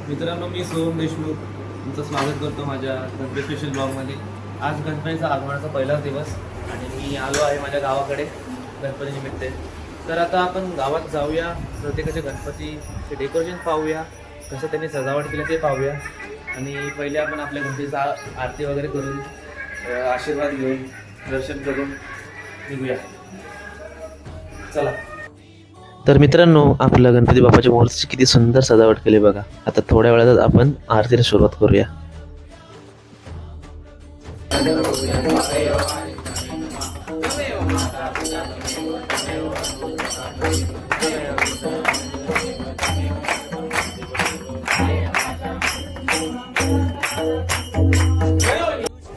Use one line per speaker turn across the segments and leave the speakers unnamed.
मित्रांनो, मी सोहम देशमुख तुमचं स्वागत करतो माझ्या गणपती स्पेशल ब्लॉगमध्ये. आज गणपतीचा आगमनाचा पहिलाच दिवस आणि मी आलो आहे माझ्या गावाकडे गणपती निमित्त. तर आता आपण गावात जाऊया, प्रत्येकाच्या गणपतीचे डेकोरेशन पाहूया, कसं त्यांनी सजावट केलं ते पाहूया. आणि पहिले आपण आपल्या गणपतीचा आरती वगैरे करून आशीर्वाद घेऊन दर्शन करून निघूया. चला. तर मित्रांनो, आपल्या गणपती बाप्पाच्या मूर्तीची किती सुंदर सजावट केली बघा. आता थोड्या वेळातच आपण आरतीला सुरुवात करूया.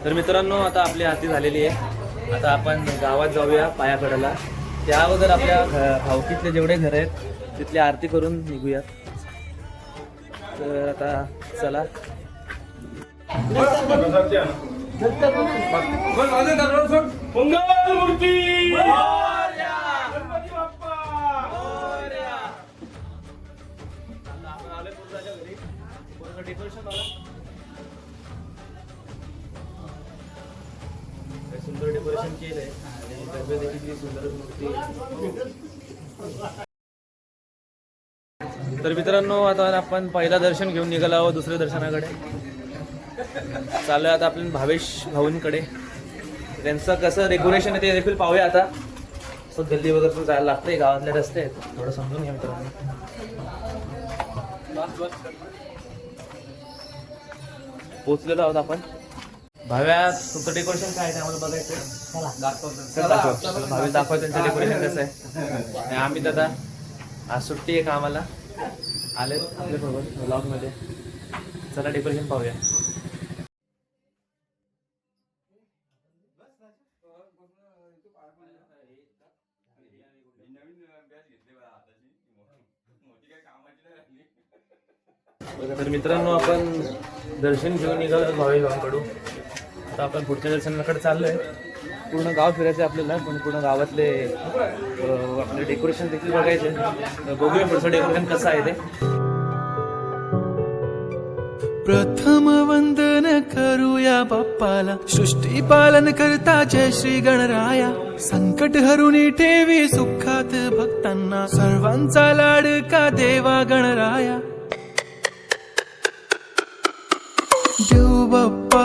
तर मित्रांनो, आता आपली आरती झालेली आहे. आता आपण गावात जाऊया पायाकडाला. त्या अगोदर आपल्या भावकीतले जेवढे घर आहेत तिथली आरती करून निघूयात. तर आता चला. सुंदर डेकोरेशन केलंय आणि गणपती देखील सुंदर मूर्ती. तर मित्रांनो, आता आपण पहिला दर्शन घेऊन निघालो आहोत दुसऱ्या दर्शनाकडे. चालू आहे आता आपण भावेश भाऊंकडे. त्यांचं कसं डेकोरेशन आहे ते देखील पाहूया. आता असं गल्ली वगैरे पण जायला लागतंय, गावातले रस्ते आहेत, थोडं समजून घ्या मित्रांनो. पोचलेलो आहोत आपण. भाव्या, तुमचं डेकोरेशन काय आहे आम्हाला बघायचं. भावेश दाखवा त्यांचं डेकोरेशन कसं आहे. आणि आम्ही दादा आज सुट्टी आहे का आम्हाला आले आपल्यासोबत ब्लॉगमध्ये. चला डेकोरेशन पाहूया. तर मित्रांनो, आपण दर्शन घेऊन निघालो भावेश भावांकडून. आता आपण पुढच्या दर्शनाकडे चाललोय. पूर्ण गाव फिरायचं आहे आपल्याला, पण पूर्ण गावातले आपले डेकोरेशन देखील बघायचे. बघूया पुढचं डेकोरेशन कसं आहे ते.
प्रथम वंदन करूया बाप्पाला, सृष्टी पालन करता जय श्री गणराया. संकट हरुनी ठेवी सुखात भक्तांना, सर्वांचा लाडका देवा गणराया. देव बाप्पा,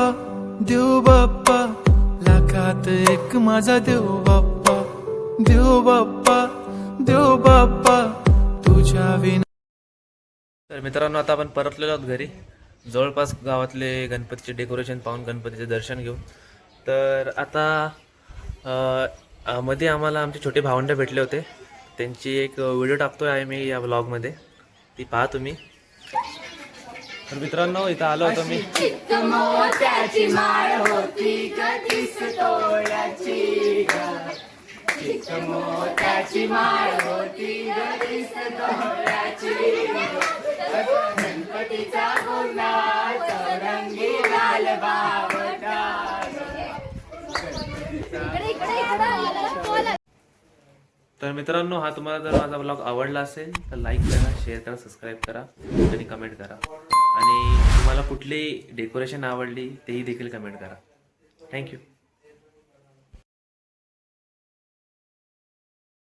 देव बाप्पा, लाखात एक माझा देव बाप्पा. देव बाप्पा, देव बाप्पा, तुझ्या विना.
तर मित्रांनो, आता आपण परतलेलो आहोत घरी. जवळपास गावातले गणपतीचे डेकोरेशन पाहून गणपतीचे दर्शन घेऊन. तर आता मध्ये आम्हाला आमचे छोटे भावंड भेटले होते. त्यांची एक व्हिडिओ टाकतोय आहे मी या ब्लॉगमध्ये, ती पहा तुम्ही. तर मित्रांनो, इथं आलो होतो मी.
मोत्याची माळ होती कधीच तोळ्याची, मोत्याची माळ होती कधीच तोळ्याची. गणपतीचा गुणाचा रंगी लाल बावटा.
तर मित्रांनो, हा तुम्हाला जर माझा ब्लॉग आवडला असेल तर लाईक करा, शेअर करा, सबस्क्राईब करा आणि कमेंट करा. आणि तुम्हाला कुठली डेकोरेशन आवडली तेही देखील कमेंट करा. थँक्यू.